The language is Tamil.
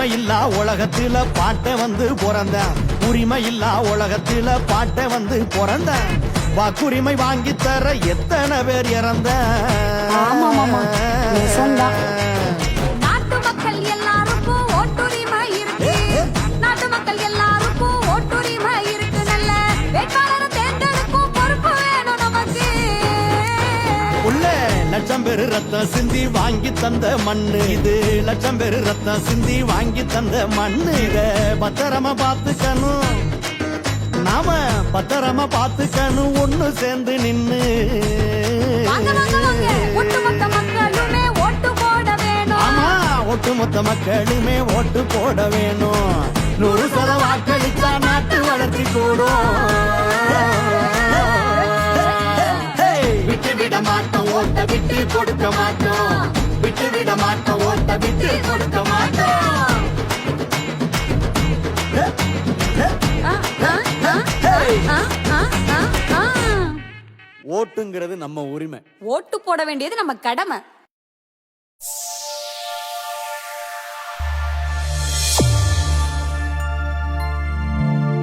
உரிமை இல்லா உலகத்துல பாட்ட வந்து பிறந்தேன். உரிமை இல்லா உலகத்துல பாட்ட வந்து பிறந்தேன். வாக்குரிமை வாங்கி தர எத்தனை பேர் இறந்த. நாட்டு மக்கள் எல்லாருக்கும் ஓட்டுரிமை இருக்கு. நாட்டு மக்கள் எல்லாருக்கும் ஓட்டுரிமை இருக்கு. நல்ல வேட்பாளரை தேர்ந்தெடுக்கும் பொறுப்பு வேணும் நமக்கு. உள்ள லட்சம் பேரு ரத்தம் சிந்தி வாங்கி தந்த மண்ணு இது. லட்சம் பேரு ரத்தம் சிந்தி வாங்கி தந்த மண்ணு. இத பத்திரமா பாத்துக்கணும், நாம பத்திரமா பாத்துக்கணும். ஒண்ணு சேர்ந்து நின்னு ஒட்டுமொத்த மக்களுமே ஓட்டு போட வேணும். ஆமா, ஒட்டுமொத்த மக்களுமே ஓட்டு போட வேணும். 100% வாக்களித்தா நாட்டு வளர்ச்சி கூடும். விட்டு விட மாட்டோம், ஓட்ட விட்டு கொடுக்க மாட்டோம். விட்டு விட மாட்டோம், ஓட்ட விட்டு கொடுக்க மாட்டோம். ஓட்டுங்கிறது நம்ம உரிமை. ஓட்டு போட வேண்டியது நம்ம கடமை.